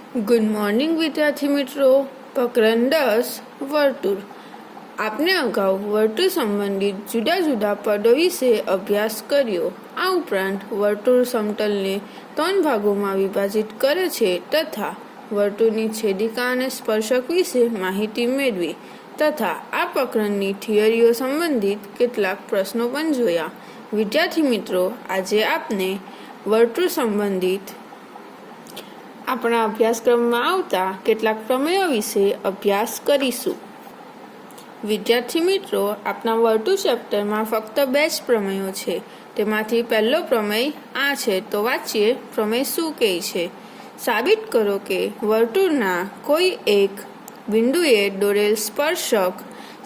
Good morning વિદ્યાર્થી મિત્રો. પ્રકરણ 10 વર્તુળ. આપને અગાઉ વર્તુળ સંબંધિત જુદા જુદા પદો વિશે અભ્યાસ કર્યો. આ ઉપરાંત વર્તુળ સમતલને 3 ભાગોમાં વિભાજિત કરે છે તથા વર્તુળની છેદિકા અને સ્પર્શક વિશે માહિતી મેળવી તથા આ પ્રકરણની થિયરીઓ સંબંધિત કેટલાક પ્રશ્નો પણ જોયા. વિદ્યાર્થી મિત્રો, આજે આપને વર્તુળ સંબંધિત આપણા અભ્યાસક્રમમાં આવતા કેટલાક પ્રમેયો વિશે અભ્યાસ કરીશું. વિદ્યાર્થી મિત્રો, આપણા વર્તુળ ચેપ્ટરમાં ફક્ત 2 જ પ્રમેયો છે. તેમાંથી પહેલો પ્રમેય આ છે, તો વાંચીએ. પ્રમેય શું કહે છે? સાબિત કરો કે વર્તુળના કોઈ એક બિંદુએ દોરેલ સ્પર્શક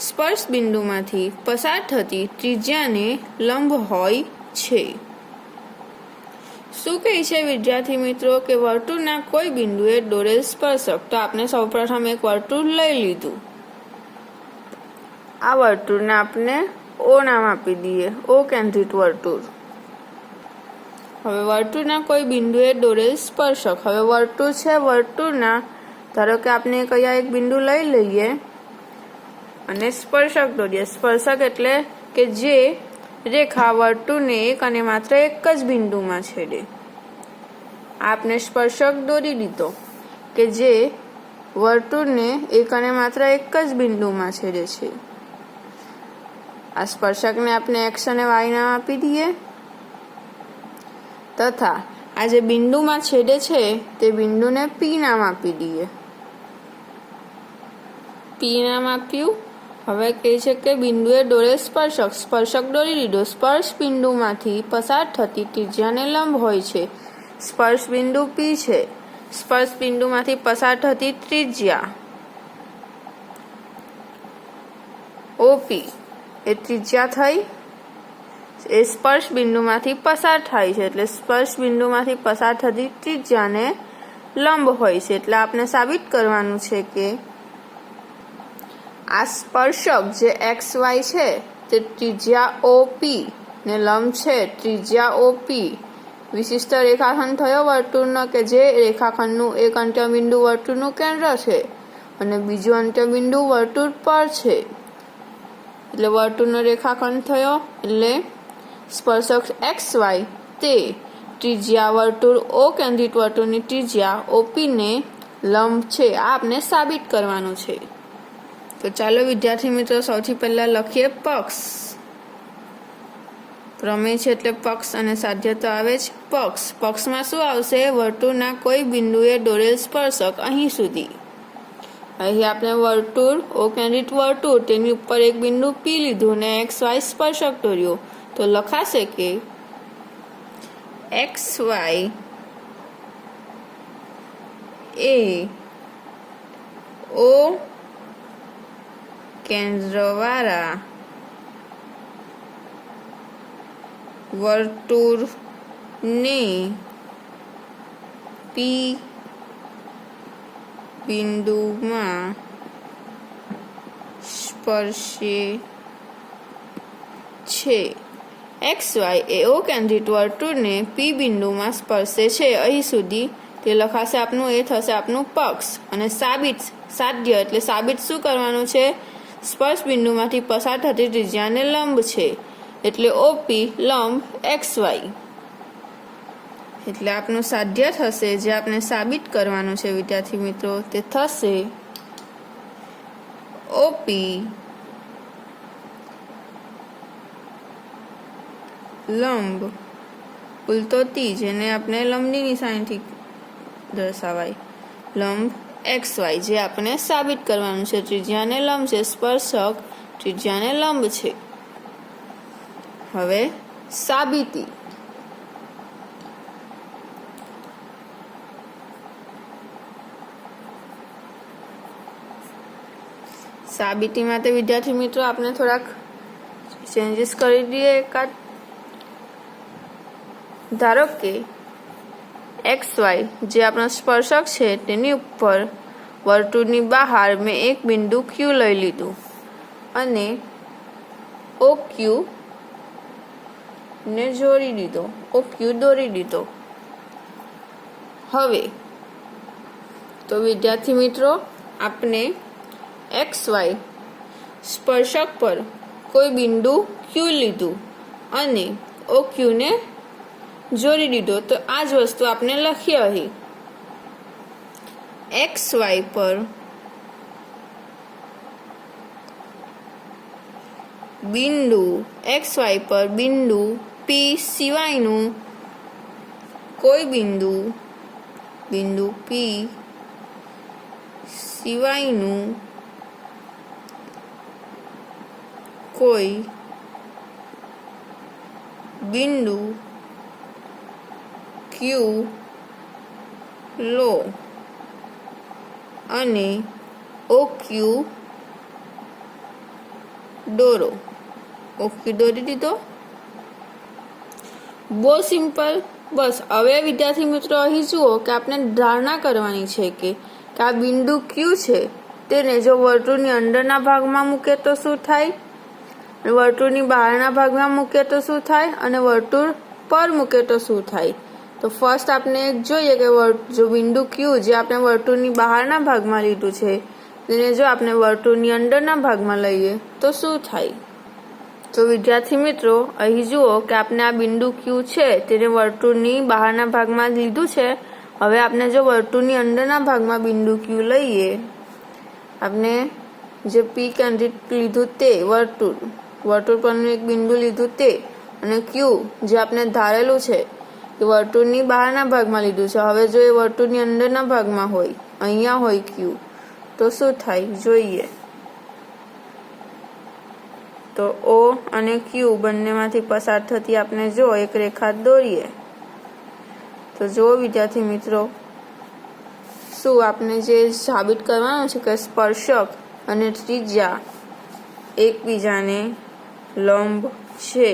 સ્પર્શ બિંદુમાંથી પસાર થતી ત્રિજ્યાને લંબ હોય છે. શું કહે છે વિદ્યાર્થી મિત્રો કે વર્તુળના કોઈ બિંદુએ દોરેલ સ્પર્શક. તો આપણે સૌપ્રથમ એક વર્તુળ લઈ લીધું. આ વર્તુળને આપણે ઓ નામ આપી દઈએ, ઓ કેન્દ્રિત વર્તુળ. હવે વર્તુળના કોઈ બિંદુએ દોરેલ સ્પર્શક. હવે વર્તુળ છે, વર્તુળના ધારો કે આપણે કયા એક બિંદુ લઈ લઈએ અને સ્પર્શક દોરીએ. સ્પર્શક એટલે કે જે રેખા વર્તુળને એક અને માત્ર એક જ બિંદુમાં છેદે. આપને સ્પર્શક દોરી દીધો કે જે વર્તુળને એક અને માત્ર એક જ બિંદુમાં છેદે છે. આ સ્પર્શકને આપણે એક્સ અને વાય નામ આપી દઈએ તથા આ જે બિંદુમાં છેદે છે તે બિંદુને પી નામ આપી દઈએ. પી નામ આપ્યું. હવે કહે છે કે બિંદુએ દોરેલ સ્પર્શક દોરી લીધો. સ્પર્શ બિંદુમાંથી પસાર થતી ત્રિજ્યાને લંબ હોય છે. સ્પર્શ બિંદુ પી છે. સ્પર્શ બિંદુમાંથી પસાર થતી ત્રિજ્યા ઓપી એ ત્રિજ્યા થઈ. એ સ્પર્શ બિંદુમાંથી પસાર થાય છે એટલે સ્પર્શ બિંદુમાંથી પસાર થતી ત્રિજ્યાને લંબ હોય છે. એટલે આપણે સાબિત કરવાનું છે કે આ સ્પર્શક જે એક્સ વાય છે તે ત્રિજ્યા ઓપી ને લંબ છે ત્રિજ્યા ઓપી. વિશિષ્ટ રેખાખંડ થયો વર્તુળનો કે જે રેખાખંડનું એક અંત્યબિંદુ વર્તુળનું કેન્દ્ર છે અને બીજું અંત્યબિંદુ વર્તુળ પર છે. એટલે વર્તુળનો રેખાખંડ થયો. એટલે સ્પર્શક એક્સ વાય તે ત્રિજ્યા વર્તુળ ઓ કેન્દ્રિત વર્તુળની ત્રિજ્યા ઓપીને લંબ છે. આ આપણે સાબિત કરવાનું છે. તો ચાલો વિદ્યાર્થી મિત્રો, સૌથી પહેલા લખીએ પક્ષ. પ્રમેય છે એટલે પક્ષ અને સાધ્ય તો આવે જ. પક્ષમાં શું આવશે? વર્તુળના કોઈ બિંદુએ દોરેલ સ્પર્શક અહીં સુધી. અહીં આપણે વર્તુળ ઓ કેન્દ્રિત વર્તુળ તેની ઉપર એક બિંદુ પી લીધું ને એક્સ વાય સ્પર્શક દોર્યો. તો લખાશે કે એક્સ વાય એ ઓ કેન્દ્રવાળા વર્તુળને પી બિંદુમાં સ્પર્શે છે. એક્સ વાય એ ઓ કેન્દ્રિત વર્તુળને પી બિંદુમાં સ્પર્શે છે અહીં સુધી. તે લખાશે આપનું, એ થશે આપનું પક્ષ. અને સાધ્ય એટલે સાબિત શું કરવાનું છે? સ્પર્શ બિંદુમાંથી પસાર થતી ત્રિજ્યાને લંબ છે એટલે ઓપી લંબ એક્સ વાય. એટલે આપનું સાધ્ય થશે જે આપણે સાબિત કરવાનું છે વિદ્યાર્થી મિત્રો, તે થશે ઓપી લંબ ઉલટો તી, જેને આપણે લંબની નિશાનીથી દર્શાવાય, લંબ એક્સ વાય, જે આપણે સાબિત કરવાનું છે. ત્રિજ્યાને લંબ છે, સ્પર્શક ત્રિજ્યાને લંબ છે. હવે સાબિતી. સાબિતી માટે વિદ્યાર્થી મિત્રો આપણે થોડાક ચેન્જીસ કરી દઈએ. એકાદ ધારો કે એક્સ વાય જે આપણો સ્પર્શક છે તેની ઉપર વર્તુળની બહાર મેં એક બિંદુ ક્યુ લઈ લીધું અને ઓ ક્યુ ને જોડી દીધો, ઓ ક્યુ દોરી દીધો. હવે તો વિદ્યાર્થી મિત્રો, આપણે XY સ્પર્શક પર કોઈ બિંદુ Q લીધું અને OQ ને જોડી દીધો. તો આ જ વસ્તુ આપણે લખીએ અહીં. XY પર બિંદુ P સિવાયનું કોઈ બિંદુ P સિવાયનું કોઈ બિંદુ Q લો અને OQ દોરો. OQ દોરી દીધો. બહુ સિમ્પલ. બસ હવે વિદ્યાર્થી મિત્રો અહીં જુઓ કે આપણે ધારણા કરવાની છે કે આ બિંદુ Q છે તેને જો વર્તુળની અંદરના ભાગમાં મૂકે તો શું થાય, વર્તુળની બહારના ભાગમાં મૂકે તો શું થાય, અને વર્તુળ પર મૂકે તો શું થાય. તો ફર્સ્ટ આપણે જોઈએ કે જો બિંદુ Q જે આપણે વર્તુળની બહારના ભાગમાં લીધું છે તેને જો આપણે વર્તુળની અંદરના ભાગમાં લઈએ તો શું થાય. તો વિદ્યાર્થી મિત્રો અહીં જુઓ કે આપણે આ બિંદુ Q છે તેને વર્તુળની બહારના ભાગમાં લીધું છે. હવે આપણે જો વર્તુળની અંદરના ભાગમાં બિંદુ Q લઈએ, આપણે જે P કેન્દ્રિત લીધું તે વર્તુળ પરનું એક બિંદુ લીધું તે, અને Q જે આપણે ધારેલું છે એ વર્તુળની બહારના ભાગમાં લીધું છે. હવે જો એ વર્તુળની અંદરના ભાગમાં હોય, અહીંયા હોય Q, તો શું થાય જોઈએ. તો O અને Q બંનેમાંથી પસાર થતી આપણે જો એક રેખા દોરીએ તો જો વિદ્યાર્થી મિત્રો, શું આપણે જે સાબિત કરવાનું છે કે સ્પર્શક અને ત્રિજ્યા એકબીજાને લંબ છે.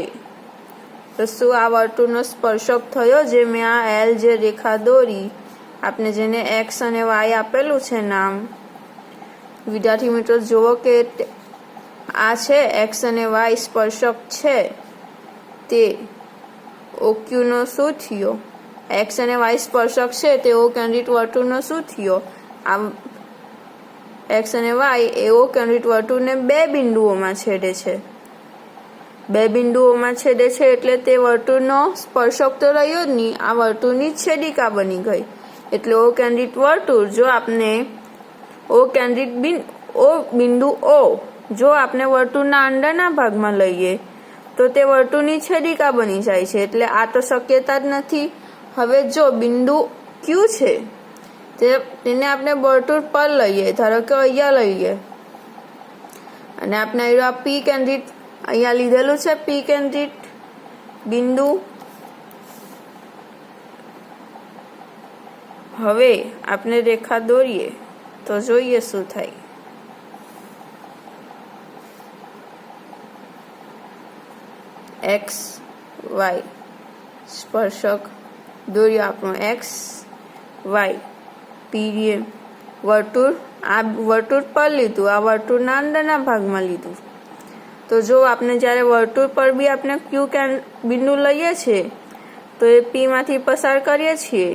તો શું આ વર્તુળનો સ્પર્શક થયો જે મેં આ L જે રેખા દોરી, આપણે જેને X અને Y આપેલું છે નામ. વિદ્યાર્થી મિત્રો જુઓ કે આ છે X અને Y સ્પર્શક છે તે OQ નો શું થયો, X અને Y સ્પર્શક છે તે O કેન્દ્રિત વર્તુળનો શું થયો. આ X અને Y એ O કેન્દ્રિત વર્તુળને બે બિંદુઓમાં છેદે છે. બે બિંદુઓમાં છેદે છે એટલે તે વર્તુળનો સ્પર્શક તો રહ્યો જ નહીં, આ વર્તુળની છેદિકા બની ગઈ. એટલે O કેન્દ્રિત વર્તુળ જો આપણે બિંદુ O જો આપણે વર્તુળના અંદરના ભાગમાં લઈએ તો તે વર્તુળની છેદિકા બની જાય છે. એટલે આ તો શક્યતા જ નથી. હવે જો બિંદુ Q છે તેને આપણે વર્તુળ પર લઈએ, ધારો કે અહીંયા લઈએ, અને આપણે આ P કેન્દ્રિત અહીંયા લીધેલું છે P કેન્દ્રિત બિંદુ. હવે આપણે રેખા દોરીએ તો જોઈએ શું થાય. XY સ્પર્શક દોર્યો આપણો XY પીરિયડ વર્તુળ, આ વર્તુળ પર લીધું, આ વર્તુળના અંદરના ભાગમાં લીધું. તો જો આપણે જ્યારે વર્તુળ પર બી આપણે Q બિંદુ લઈએ છીએ તો એ P માંથી પસાર કરીએ છીએ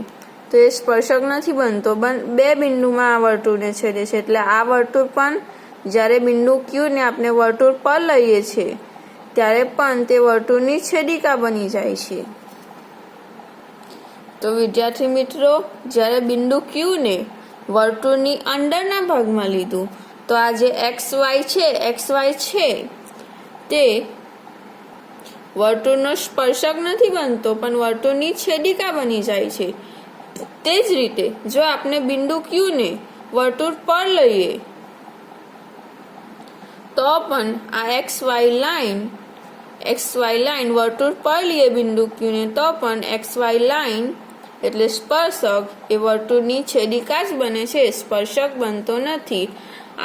તો એ સ્પર્શક નથી બનતો, બે બિંદુમાં આ વર્તુળને છેદે છે. એટલે આ વર્તુળ પણ જ્યારે બિંદુ Q ને આપણે વર્તુળ પર લઈએ છીએ ત્યારે પણ તે વર્તુળની છેદિકા બની જાય છે. તો વિદ્યાર્થી મિત્રો, જ્યારે બિંદુ Q ને વર્તુળની અંદરના ભાગમાં લીધું તો આ જે XY છે તે વર્તુળનો સ્પર્શક નથી બનતો પણ વર્તુળની છેદિકા બની જાય છે. તે જ રીતે જો આપણે બિંદુ Q ને વર્તુળ પર લઈએ તો પણ આ XY લાઈન વર્તુળ પર લઈએ બિંદુ Q ને તો પણ XY લાઈન એટલે સ્પર્શક એ વર્તુળની છેદિકા જ બને છે, સ્પર્શક બનતો નથી.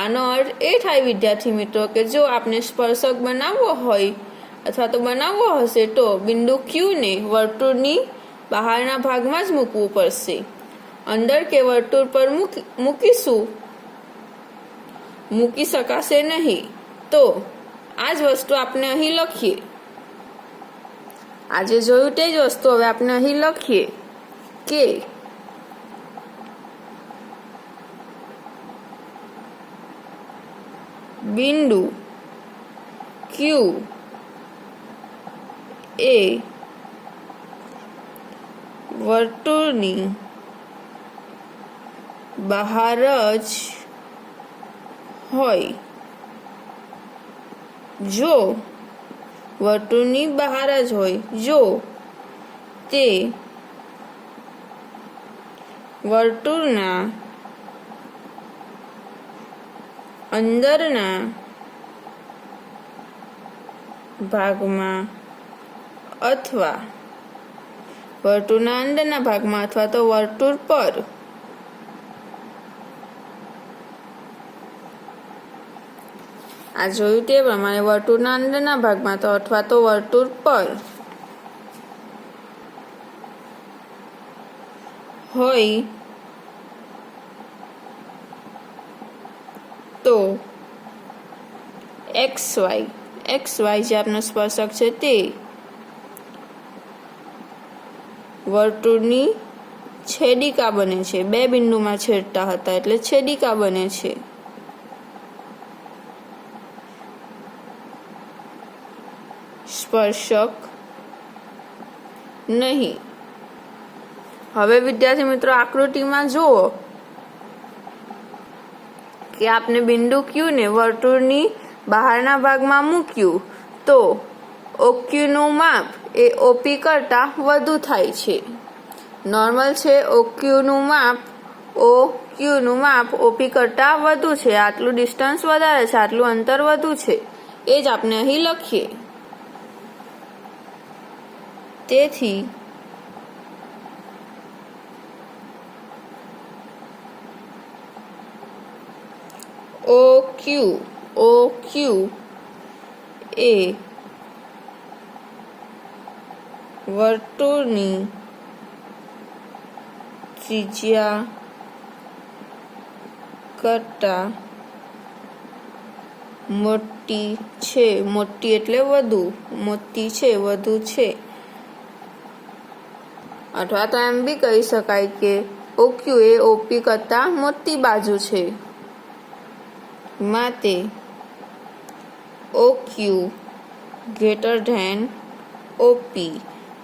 આનો અર્થ એ થાય વિદ્યાર્થી મિત્રો કે જો આપણે સ્પર્શક બનાવવો હોય અથવા તો બનાવવો હશે તો બિંદુ Q ને વર્તુળની બહારના ભાગમાં જ મૂકવું પડશે. અંદર કે વર્તુળ પર મૂકી શકાશે નહીં. તો આ જ વસ્તુ આપણે અહીં લખીએ. આજે જોયું તે જ વસ્તુ હવે આપણે અહીં લખીએ કે બિંદુ ક્યુ એ વર્તુળની બહાર જ હોય, જો વર્તુળની બહાર જ હોય, જો તે વર્તુળના અંદરના ભાગમાં અથવા વર્તુળના અંદરના ભાગમાં અથવા તો વર્તુળ પર આ જોયું તે પ્રમાણે વર્તુળના અંદરના ભાગમાં તો અથવા તો વર્તુળ પર હોય તો XY જે આપનો સ્પર્શક છે તે વર્તુળની છેદિકા બને છે. બે બિંદુમાં છેદતા હતા એટલે છેદિકા બને છે. સ્પર્શક નહીં. હવે વિદ્યાર્થી મિત્રો આકૃતિમાં જુઓ કે આપને બિંદુ Q ને વર્તુળની બહારના ભાગમાં મૂક્યું તો OQ નું માપ એ OP કરતા વધુ થાય છે. નોર્મલ છે OQ નું માપ OP કરતા વધુ છે. આટલું ડિસ્ટન્સ વધારે છે, આટલું અંતર વધુ છે, એ જ આપણે અહીં લખીએ. તેથી OQ એ વર્તુળની ત્રિજ્યા કરતા મોટી છે. મોટી એટલે વધુ, મોટી છે, વધુ છે. અથવા તો એમ બી કહી શકાય કે OQ એ OP કરતા મોટી બાજુ છે. માટે OQ ગ્રેટર ધેન OP.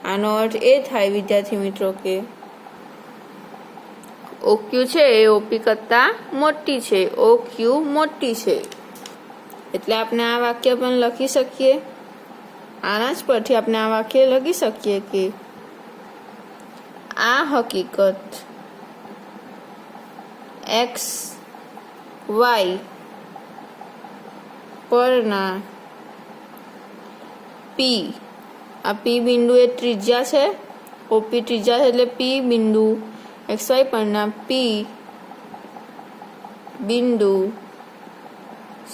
આનો અર્થ એ થાય વિદ્યાર્થી મિત્રો કે OQ છે એ OP કરતા મોટી છે. OQ મોટી છે. એટલે આપણે આ વાક્ય પણ લખી શકીએ. આના જ પરથી આપણે આ વાક્ય લખી શકીએ કે આ હકીકત XY પરના P, આ P બિંદુ એ ત્રિજ્યા છે, OP ત્રિજ્યા છે એટલે P બિંદુ XY પરના P બિંદુ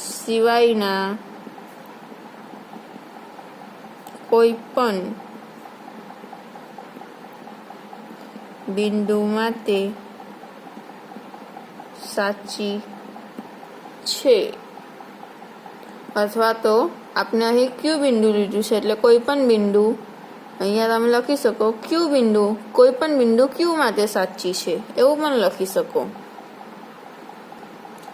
સિવાયના કોઈ પણ બિંદુ માટે સાચી છે. અથવા તો આપણે અહીં Q બિંદુ લીધું છે એટલે કોઈ પણ બિંદુ અહીંયા તમે લખી શકો Q બિંદુ કોઈ પણ બિંદુ Q માટે સાચી છે, એવું પણ લખી શકો.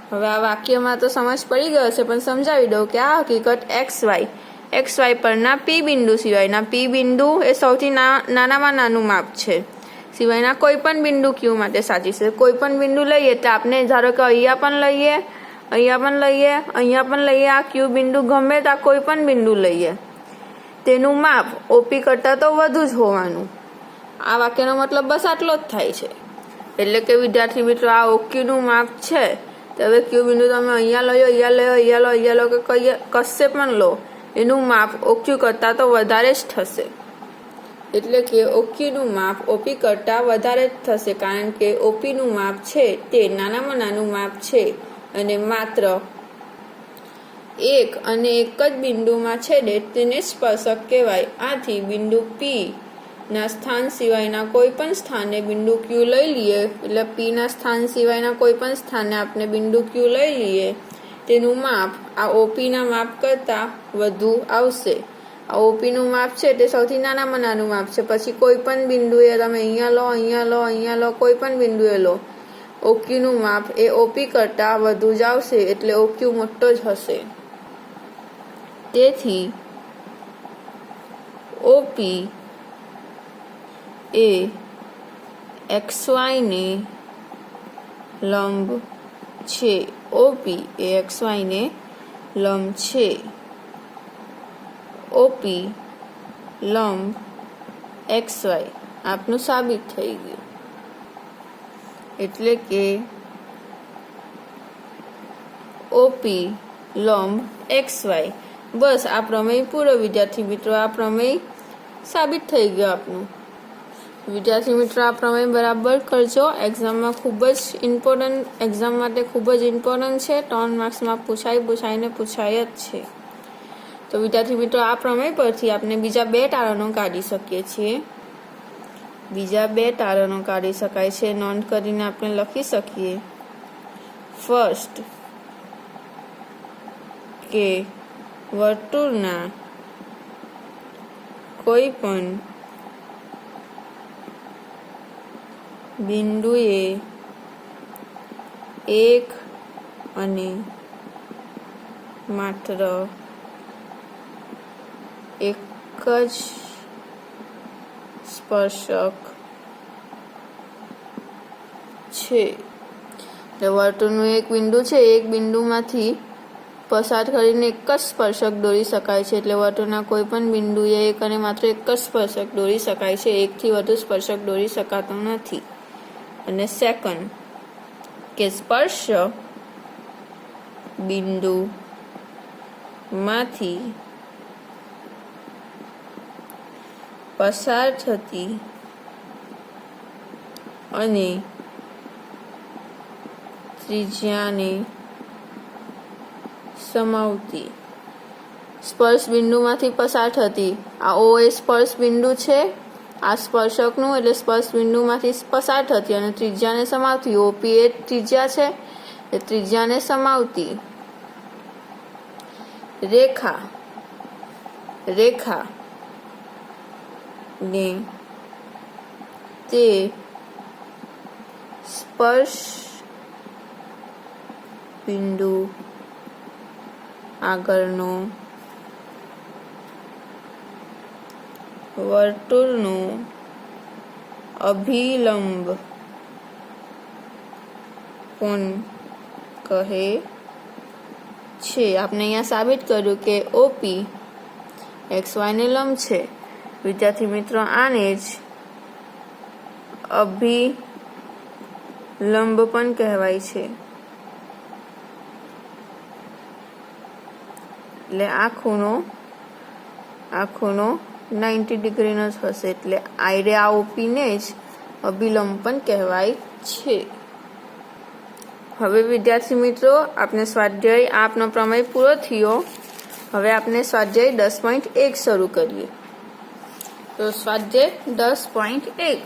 હવે આ વાક્યમાં તો સમજ પડી ગયો છે, પણ સમજાવી દઉં કે આ હકીકત XY પરના P બિંદુ સિવાયના P બિંદુ એ સૌથી નાનામાં નાનું માપ છે, સિવાયના કોઈ પણ બિંદુ Q માટે સાચી છે. કોઈ પણ બિંદુ લઈએ એટલે આપણે ધારો કે અહીંયા પણ લઈએ, અહીંયા પણ લઈએ, અહીંયા પણ લઈએ, આ Q બિંદુ ગમે ત્યાં કોઈ પણ બિંદુ લઈએ, તેનું માપ OP કરતાં તો વધુ જ હોવાનું. આ વાક્યનો મતલબ બસ આટલો જ થાય છે. એટલે કે વિદ્યાર્થી મિત્રો આ OQ નું માપ છે, તો હવે Q બિંદુ તમે અહીંયા લો, અહીંયા લો કે કશે પણ લો, એનું માપ OQ કરતાં તો વધારે જ થશે. એટલે કે OQ નું માપ OP કરતાં વધારે જ થશે, કારણ કે OP નું માપ છે તે નાનામાં નાનું માપ છે અને માત્ર એક અને એક જ બિંદુમાં છેદે તેને સ્પર્શક કહેવાય. આથી બિંદુ P ના સ્થાન સિવાયના કોઈ પણ સ્થાને બિંદુ Q લઈ લઈએ, એટલે P ના સ્થાન સિવાયના કોઈ પણ સ્થાને આપણે બિંદુ Q લઈ લઈએ, તેનું માપ આ OP ના માપ કરતાં વધુ આવશે. આ OP નું માપ છે તે સૌથી નાનામાં નાનું માપ છે. પછી કોઈ પણ બિંદુએ તમે અહીંયા લો, કોઈ પણ બિંદુએ લો, ઓક્યુનું માપ એ ઓપી કરતાં વધુ જ આવશે, એટલે ઓક્યુ મોટો જ હશે. તેથી ઓપી એ XY ને લંબ છે. ઓપી એ XY ને લંબ છે. ઓપી લંબ XY આપનું સાબિત થઈ ગયું. એટલે કે ઓપી લંબ XY. બસ આ પ્રમેય પૂરો વિદ્યાર્થી મિત્રો. આ પ્રમેય સાબિત થઈ ગયો આપનું. વિદ્યાર્થી મિત્રો આ પ્રમેય બરાબર કરજો. એક્ઝામમાં ખૂબ જ ઇમ્પોર્ટન્ટ, એક્ઝામ માટે ખૂબ જ ઇમ્પોર્ટન્ટ છે. 3 માર્ક્સમાં પૂછાઈને પૂછાય જ છે. તો વિદ્યાર્થી મિત્રો આ પ્રમેય પરથી આપણે બીજા 2 તારણો કાઢી શકીએ છીએ. બીજા 2 તારણો કાઢી શકાય છે. નોંધ કરીને આપણે લખી શકીએ. ફર્સ્ટ કે વર્તુળના કોઈ પણ બિંદુએ એક અને માત્ર એક જ સ્પર્શક છે. એટલે વર્તુળનું એક બિંદુ છે, એક બિંદુમાંથી પસાર કરીને એક જ સ્પર્શક દોરી શકાય છે. એટલે વર્તુળના કોઈ પણ બિંદુએ એક અને માત્ર એક જ સ્પર્શક દોરી શકાય છે. એકથી વધુ સ્પર્શક દોરી શકાતો નથી. અને સેકન્ડ કે સ્પર્શ બિંદુમાંથી પસાર થતી અને ત્રિજ્યાને સમાવતી. સ્પર્શ બિંદુમાંથી પસાર થતી, આ ઓ એ સ્પર્શ બિંદુ છે, આ સ્પર્શકનું, એટલે સ્પર્શ બિંદુમાંથી પસાર થતી અને ત્રિજ્યાને સમાવતી. ઓપી એ ત્રિજ્યા છે, એ ત્રિજ્યાને સમાવતી રેખા ને તે સ્પર્શ બિંદુ આગળનો વર્તુળનો અભિલંબ કોણ કહે છે. આપણે અહીંયા સાબિત કર્યું કે ઓપી XY ને લંબ છે. વિદ્યાર્થી મિત્રો આને જ અભિલંબ પણ કહેવાય છે. એટલે આ ખૂણો 90 ડિગ્રીનો જ હશે. એટલે આ ઓપીને જ અભિલંબ પણ કહેવાય છે. હવે વિદ્યાર્થી મિત્રો આપણે સ્વાધ્યાય આપનો પ્રમેય પૂરો થયો. હવે આપણે સ્વાધ્યાય 10.1 શરૂ કરીએ. તો સ્વાધ્યાય 10.1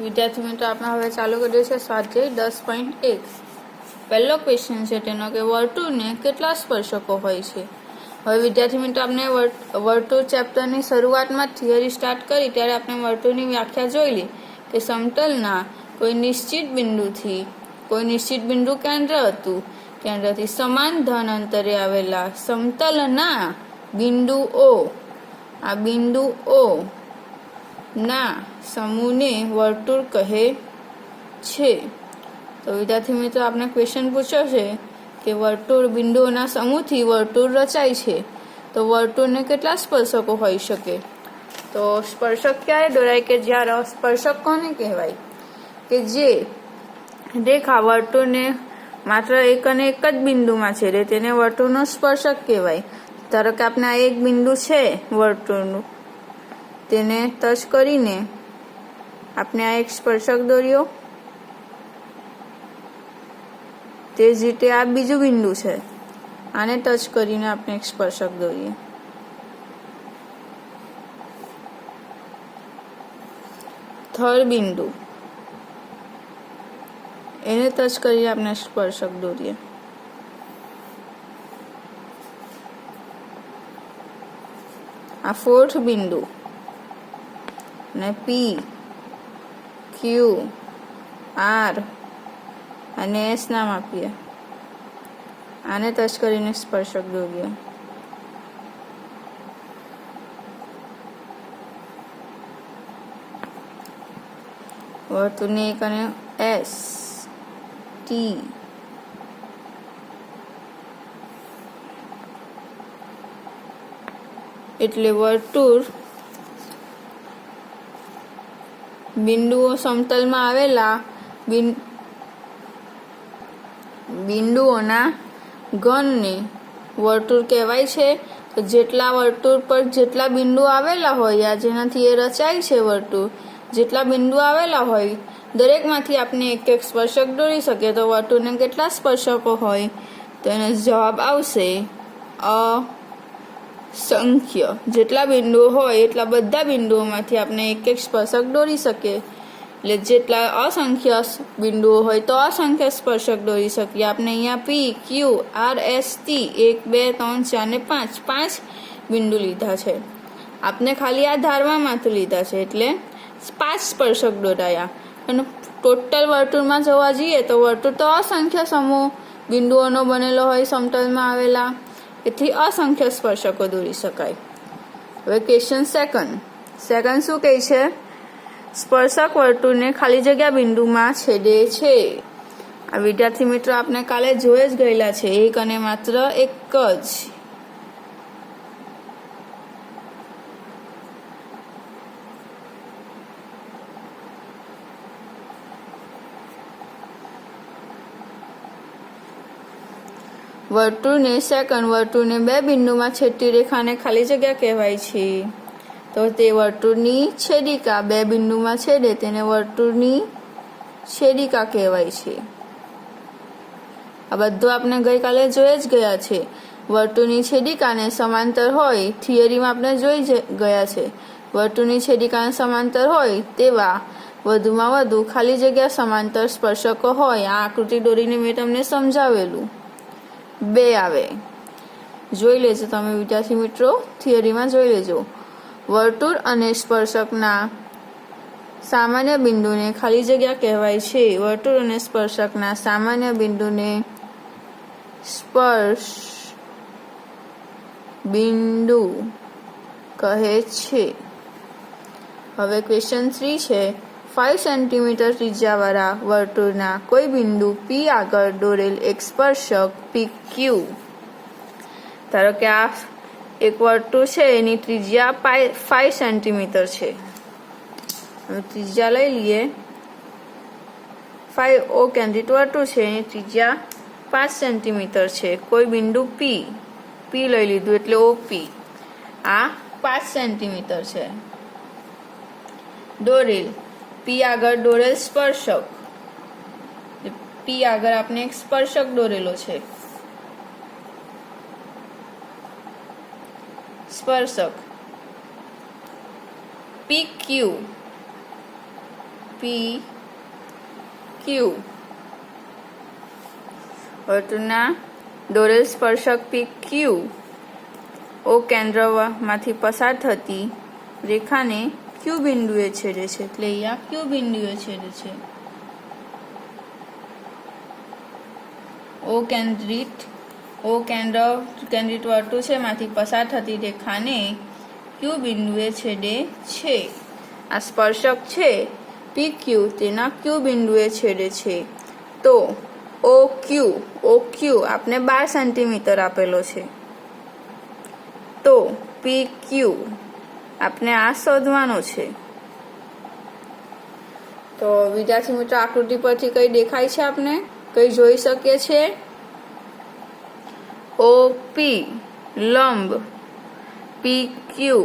વિદ્યાર્થી મિત્રો આપણે હવે ચાલુ કર્યો છે. સ્વાધ્યાય 10.1 પહેલો ક્વેશ્ચન છે તેનો કે વર્તુળને કેટલા સ્પર્શકો હોય છે. હવે વિદ્યાર્થી મિત્રો આપણે વર્તુળ ચેપ્ટરની શરૂઆતમાં થિયરી સ્ટાર્ટ કરી ત્યારે આપણે વર્તુળની વ્યાખ્યા જોઈ લી કે સમતલના કોઈ નિશ્ચિત બિંદુ કેન્દ્ર હતું. કેન્દ્રથી સમાન ધન અંતરે આવેલા સમતલના બિંદુઓ, આ બિંદુઓ ના સમૂહને વર્તુળ કહે છે. તો વિદ્યાર્થી મિત્રો આપણે ક્વેશ્ચન પૂછ્યો છે કે વર્તુળ બિંદુઓના સમૂહથી વર્તુળ રચાય છે. તો વર્તુળને કેટલા સ્પર્શકો હોઈ શકે. તો સ્પર્શક ક્યારે દોરાય કે જ્યારે સ્પર્શક કોને કહેવાય કે જે રેખા વર્તુળને માત્ર એક અને એક જ બિંદુમાં છેદે તેને વર્તુળનો સ્પર્શક કહેવાય. ધારો કે આપણે આ એક બિંદુ છે વર્તુળનું, તેને ટચ કરીને આપણે આ એક સ્પર્શક દોર્યો. તે જ રીતે આ બીજું બિંદુ છે, આને ટચ કરીને આપણે એક સ્પર્શક દોરીએ. થર્ડ બિંદુ, એને ટચ કરીને આપણે સ્પર્શક દોરીએ. આ ફોર્થ બિંદુ ને P, Q, R અને એસ નામ આપીએ, આને ટચ કરીને સ્પર્શક દોરીએ. વર્તુળને એક અને એસ ટી એટલે વર્તુળ બિંદુઓ સમતલમાં આવેલા બિંદુઓના ઘનને વર્તુળ કહેવાય છે. તો જેટલા વર્તુળ પર જેટલા બિંદુ આવેલા હોય, જેનાથી એ રચાય છે વર્તુળ, જેટલા બિંદુ આવેલા હોય દરેકમાંથી આપણે એક એક સ્પર્શક દોરી શકીએ. તો વર્તુળને કેટલા સ્પર્શકો હોય? તો એનો જવાબ આવશે અસંખ્ય. જેટલા બિંદુઓ હોય એટલા બધા બિંદુઓમાંથી આપણે એક એક સ્પર્શક દોરી શકીએ. એટલે જેટલા અસંખ્ય બિંદુઓ હોય તો અસંખ્ય સ્પર્શક દોરી શકીએ. આપણે અહીંયા પી ક્યુ આર એસ ટી 1 2 3 4 ને 5 બિંદુ લીધા છે. આપણે ખાલી આ ધારમાંથી લીધા છે એટલે 5 સ્પર્શક દોરાયા. અને ટોટલ વર્તુળમાં જોવા જઈએ તો વર્તુળ તો અસંખ્ય સમૂહ બિંદુઓનો બનેલો હોય સમતલમાં આવેલા, એથી અસંખ્ય સ્પર્શકો દોરી શકાય. હવે ક્વેશ્ચન સેકન્ડ શું કહે છે? સ્પર્શક વર્તુળને ખાલી જગ્યા બિંદુમાં છેદે છે. આ વિદ્યાર્થી મિત્રો આપણે કાલે જોઈ જ ગયેલા છે, એક અને માત્ર એક જ. વર્તુળને બે બિંદુમાં છેદતી રેખાને ખાલી જગ્યા કહેવાય છે. તો તે વર્તુળની છેદિકા બે બિંદુમાં છેદે તેને વર્તુળની છેદિકા કહેવાય છે. આ બધું આપણે ગઈકાલે જોઈ જ ગયા છે. વર્તુળની છેદિકાને સમાંતર હોય, થિયરીમાં આપણે જોઈ ગયા છે. વર્તુળની છેદિકાને સમાંતર હોય તેવા વધુમાં વધુ ખાલી જગ્યા સમાંતર સ્પર્શકો હોય. આ આકૃતિ દોરીને મેં તમને સમજાવેલું. 2 આવે, જોઈ લેજો તમે વિદ્યાર્થી મિત્રો, થિયરીમાં જોઈ લેજો. વર્તુળ અને સ્પર્શકના સામાન્ય બિંદુને ખાલી જગ્યા કહેવાય છે. વર્તુળ અને સ્પર્શકના સામાન્ય બિંદુને સ્પર્શ બિંદુ કહે છે. હવે ક્વેશ્ચન 3 છે. 5 સેન્ટીમીટર ત્રિજ્યાવાળા વર્તુળના કોઈ બિંદુ પી આગળ દોરેલ એક સ્પર્શક પી ક્યુ. ધારો કે આ એક વર્તુળ છે, એની ત્રિજ્યા 5 સેન્ટીમીટર છે. ત્રિજ્યા લઈ લઈએ. 5 ઓ કેન્દ્રિત વર્તુળ છે, એની ત્રિજ્યા 5 સેન્ટીમીટર છે. કોઈ બિંદુ પી લઈ લીધું એટલે ઓપી. આ 5 સેન્ટીમીટર છે. દોરેલ પી આગળ દોરેલ સ્પર્શક, પી આગળ આપણે એક સ્પર્શક દોરેલો છે. સ્પર્શક પી ક્યુ વર્તુળના દોરેલ સ્પર્શક પી ક્યુ ઓ કેન્દ્રમાંથી પસાર થતી રેખાને ક્યુ બિંદુએ છેદે છે. એટલે અહીંયા ક્યુ બિંદુએ છેદે છે. કેન્દ્રિત વર્તુળ છે માંથી પસાર થતી રેખાને ક્યુ બિંદુએ છેદે છે. આ સ્પર્શક છે પી ક્યુ તેના ક્યુ બિંદુએ છેદે છે. તો ઓ ક્યુ આપણે 12 સેન્ટીમીટર આપેલો છે. તો પી ક્યુ આપણે આ શોધવાનો છે. તો વિદ્યાર્થી મિત્રો આકૃતિ પરથી કઈ દેખાય છે? આપણે કઈ જોઈ શકીએ છીએ? ઓપી લંબ પી ક્યુ.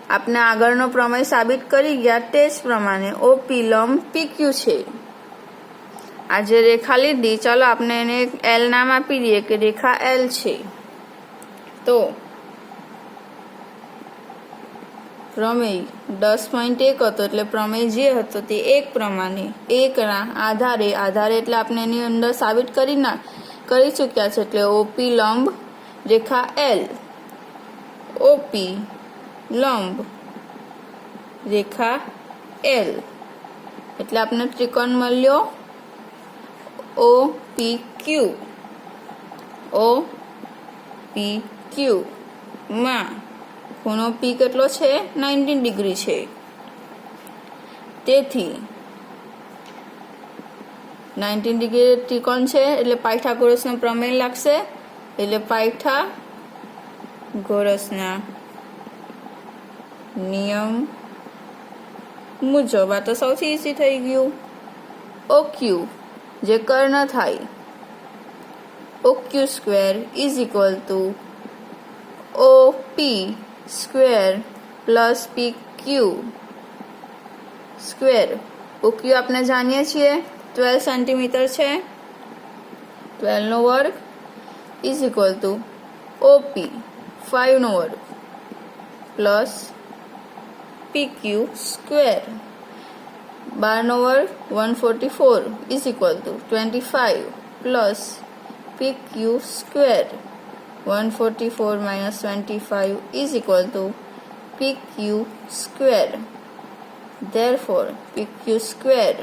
આપણે આગળનો પ્રમેય સાબિત કરી ગયા તે જ પ્રમાણે ઓપી લંબ પી ક્યુ છે. આ જે રેખા લીધી, ચાલો આપણે એને એલ નામ આપી દઈએ કે રેખા એલ છે. તો પ્રમેય 10.1 હતો એટલે પ્રમેય જે હતો તે એક પ્રમાણે એકના આધારે એટલે આપણે એની અંદર સાબિત કરી ચૂક્યા છે. એટલે ઓપી લંબ રેખા એલ, ઓપી લંબ રેખા એલ એટલે આપણે ત્રિકોણ મળ્યો O P Q O P Q માં ખૂણો P કેટલો છે? 19 ડિગ્રી છે. તેથી 19 ડિગ્રી ત્રિકોણ છે એટલે પાયથાગોરસનો પ્રમેય લાગશે. એટલે પાયથાગોરસના નિયમ મુજબ આ તો સૌથી ઈઝી થઈ ગયું. OQ જે કર્ણ થાય, OQ square is equal to OP square plus PQ square. OQ આપણે જાણીએ છીએ 12 સેન્ટીમીટર છે. 12 નો વર્ગ ઇઝ ઇક્વલ ટુ OP 5 નો વર્ગ પ્લસ PQ સ્ક્વેર. 12 નો વર્ગ 144 is equal to 25 plus PQ square. 144 minus 25 is equal to PQ square. Therefore, PQ square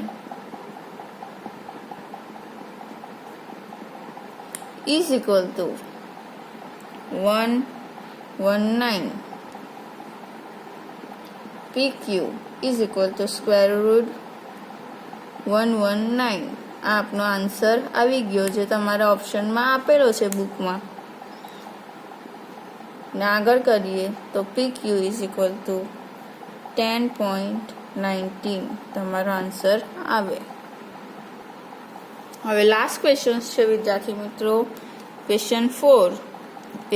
is equal to 119. PQ is equal to square root 119. આ આપનો answer આવી ગયો જે તમારા ઓપ્શનમાં આપેલો છે બુકમાં. ને આગળ કરીએ તો PQ ઇઝ ઇક્વલ ટુ 10.19 તમારો આન્સર આવે. હવે લાસ્ટ ક્વેશ્ચન છે વિદ્યાર્થી મિત્રો, ક્વેશ્ચન 4.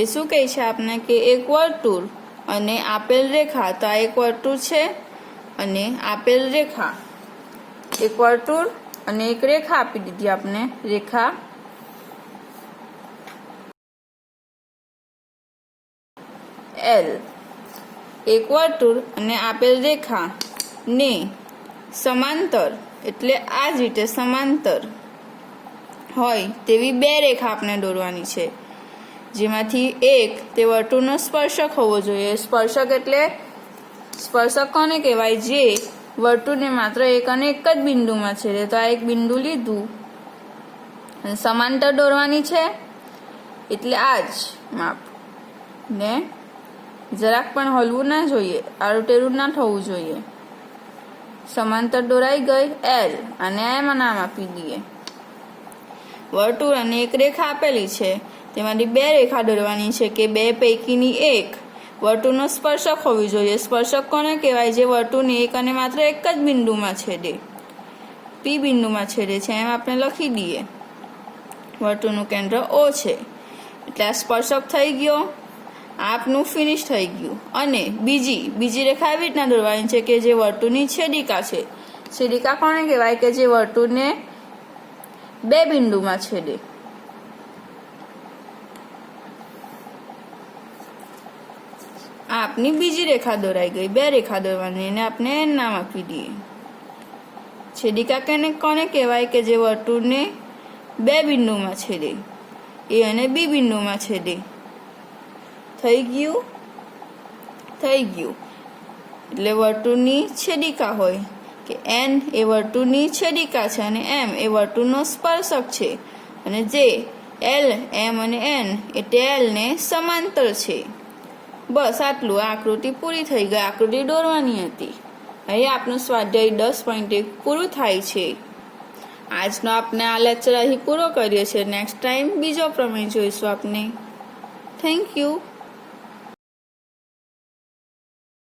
એ શું કહે છે આપને કે એક વર્તુળ અને આપેલ રેખા. તો આ એક વર્તુળ છે અને આપેલ રેખા. એક વર્તુળ અને એક રેખા આપી દીધી આપને. રેખા L. એક વર્તુળ અને આપેલ રેખા ને સમાંતર એટલે આ જ રીતે સમાંતર હોય તેવી બે રેખા આપણે દોરવાની છે, જેમાંથી એક તે વર્તુળનો સ્પર્શક હોવો જોઈએ. સ્પર્શક એટલે સ્પર્શક કોને કહેવાય? જે વર્તુળને માત્ર એક અને એક જ બિંદુમાં છેદે. તો આ એક બિંદુ લીધું અને સમાંતર દોરવાની છે એટલે આ જ માપ. ને જરાક પણ હલવું ના જોઈએ, આડું ના થવું જોઈએ. સમાંતર દોરાઈ ગઈ L અને એમાં નામ આપી દઈએ. વર્તુળ અને એક રેખા આપેલી છે, તેમાંથી બે રેખા દોરવાની છે કે બે પૈકીની એક વર્તુળનો સ્પર્શક હોવી જોઈએ. સ્પર્શક કોને કહેવાય? જે વર્તુળને એક અને માત્ર એક જ બિંદુમાં છેદે, P બિંદુમાં છેદે છે. એમ આપણે લખી દઈએ. વર્તુળનું કેન્દ્ર O છે એટલે આ સ્પર્શક થઈ ગયો. આપનું ફિનિશ થઈ ગયું. અને બીજી રેખા એવી રીતના દોરવાની છે કે જે વર્તુળની છેદિકા છે. છેદિકા કોને કહેવાય? કે જે વર્તુળને બે બિંદુમાં છેદે. આપની બીજી રેખા દોરાઈ ગઈ. બે રેખા દોરવાની એને આપણે N નામ આપી દઈએ. છેદિકા કોને કહેવાય? કે જે વર્તુળને બે બિંદુમાં છેદે, A અને B બિંદુમાં છેદે. થઈ ગયું. એટલે વર્તુળની છેદિકા હોય કે N એ વર્તુળની છેદિકા છે અને M એ વર્તુળનો સ્પર્શક છે, અને જે L, M અને N એ L ને સમાંતર છે. બસ આટલું. આ આકૃતિ પૂરી થઈ ગઈ. આકૃતિ દોરવાની હતી. અહીં આપનું સ્વાધ્યાય 10.1 પૂરું થાય છે. આજનો આપણે આ લેક્ચર અહીં પૂરો કરીએ છીએ. નેક્સ્ટ ટાઈમ બીજો પ્રમેય જોઈશું આપણે. Thank you.